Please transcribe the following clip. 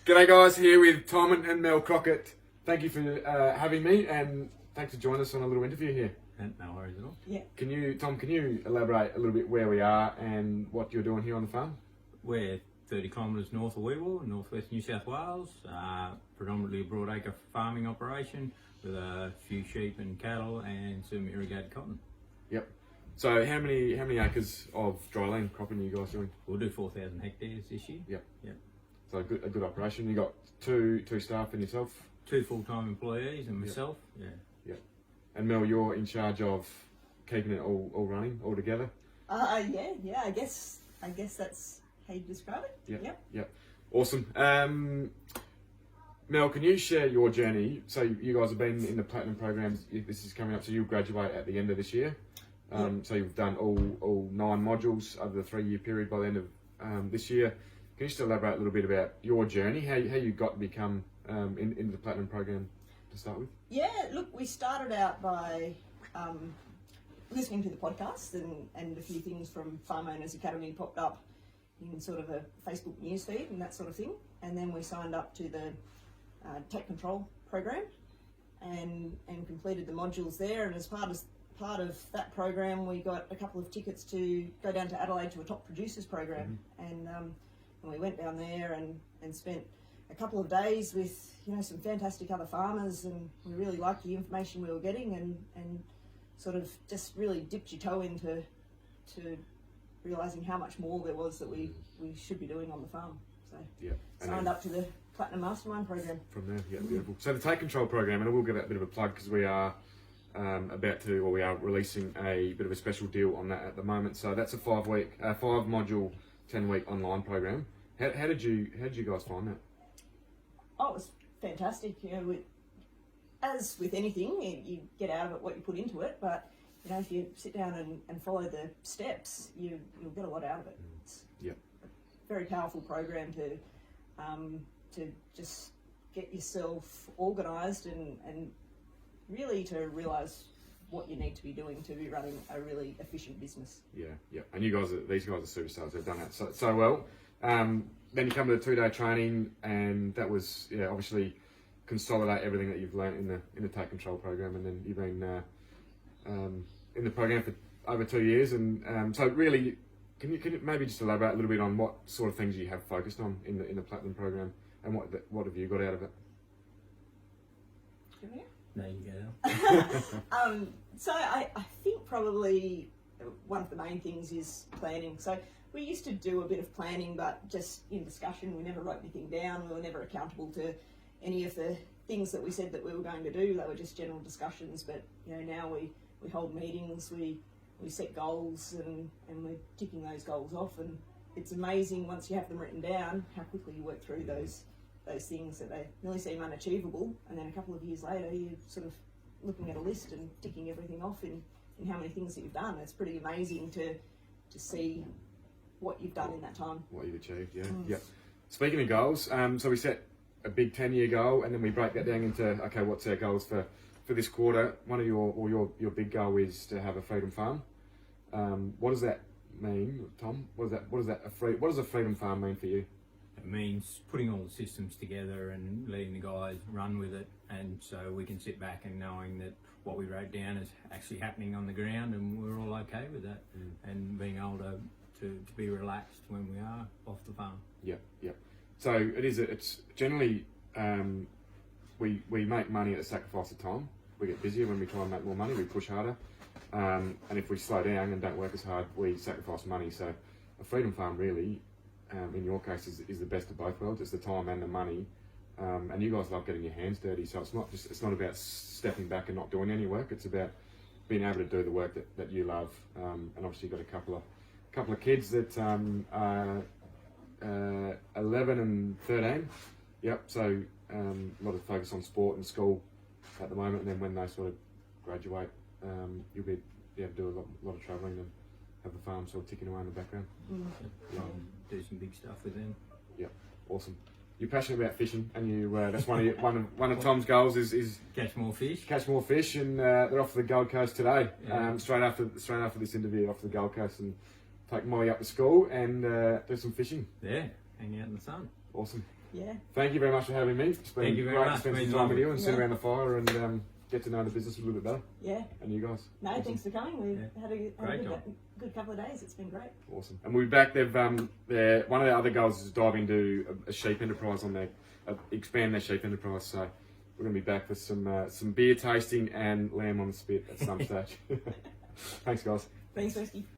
G'day guys, here with Tom and Mel Crockett. Thank you for having me, and thanks for joining us on a little interview here. No worries at all. Yeah. Tom, can you elaborate a little bit where we are and what you're doing here on the farm? We're 30 kilometres north of Wee Waa, northwest New South Wales. Predominantly a broadacre farming operation with a few sheep and cattle and some irrigated cotton. Yep. So how many acres of dryland cropping are you guys doing? We'll do 4,000 hectares this year. Yep. Yep. So a good operation. You got two staff and yourself? 2 full-time employees and myself. Yep. Yeah. And Mel, you're in charge of keeping it all running, all together? Yeah. I guess that's how you describe it. Yep. Awesome. Mel, can you share your journey? So you guys have been in the Platinum programs. This is coming up, so you'll graduate at the end of this year. So you've done all 9 modules over the 3-year period by the end of this year. Can you just elaborate a little bit about your journey, how you got to become into the Platinum program to start with? Yeah, look, we started out by listening to the podcast and a few things from Farm Owners Academy popped up in sort of a Facebook newsfeed and that sort of thing. And then we signed up to the Tech Control program and completed the modules there. And as part of that program, we got a couple of tickets to go down to Adelaide to a top producers program. And we went down there and spent a couple of days with some fantastic other farmers, and we really liked the information we were getting and sort of just really dipped your toe into realising how much more there was that we should be doing on the farm. So signed up to the Platinum Mastermind program. From there, beautiful. So the Take Control program, and I will give that a bit of a plug because we are we are releasing a bit of a special deal on that at the moment. So that's a 5 module, 10-week online program. How did you guys find that? Oh, it was fantastic. As with anything, you get out of it what you put into it. But if you sit down and follow the steps, you'll get a lot out of it. It's a very powerful program to just get yourself organised and really to realise what you need to be doing to be running a really efficient business. Yeah. And these guys are superstars. They've done that so well. Then you come to the 2-day training, and that was obviously consolidate everything that you've learnt in the Take Control program, and then you've been in the program for over 2 years. And so really, can you maybe just elaborate a little bit on what sort of things you have focused on in the Platinum program, and what have you got out of it? There you go. So I think probably one of the main things is planning. So we used to do a bit of planning, but just in discussion, we never wrote anything down. We were never accountable to any of the things that we said that we were going to do. They were just general discussions. But now we hold meetings, we set goals, and we're ticking those goals off. And it's amazing once you have them written down how quickly you work through those things that they really seem unachievable, and then a couple of years later you're sort of looking at a list and ticking everything off in how many things that you've done. It's pretty amazing to see what you've done in that time. What you've achieved, yeah. Speaking of goals, so we set a big 10-year goal, and then we break that down into, okay, what's our goals for this quarter? One of your big goal is to have a freedom farm. What does that mean, Tom? What does a freedom farm mean for you? It means putting all the systems together and letting the guys run with it, and so we can sit back and knowing that what we wrote down is actually happening on the ground, and we're all okay with that, and being able to be relaxed when we are off the farm. Yep. So it's generally we make money at the sacrifice of time. We get busier when we try and make more money. We push harder, and if we slow down and don't work as hard, we sacrifice money. So a freedom farm really, in your case, is the best of both worlds. It's the time and the money, and you guys love getting your hands dirty. So it's not about stepping back and not doing any work. It's about being able to do the work that you love. And obviously you've got a couple of kids that are 11 and 13. Yep. So a lot of focus on sport and school at the moment, and then when they sort of graduate, you'll be able to do a lot of travelling and have the farm sort of ticking away in the background. Do some big stuff with them. Yeah, awesome. You're passionate about fishing, and that's one of Tom's goals is catch more fish. Catch more fish, and they're off to the Gold Coast today. Straight after this interview, off to the Gold Coast and take Molly up to school and do some fishing. Yeah, hang out in the sun. Awesome. Yeah. Thank you very much for having me. It's been Thank you very great much. to spend Been some time with lovely. you and sit Yeah. around the fire and get to know the business a little bit better. Yeah. And you guys. No, Awesome. thanks for coming. We've Yeah. had a Great good, job. good couple of days. It's been great. Awesome. And we'll be back. They've one of their other goals is to dive into a sheep enterprise on their expand their sheep enterprise. So we're going to be back for some beer tasting and lamb on the spit at some stage. Thanks, guys. Thanks, Westy.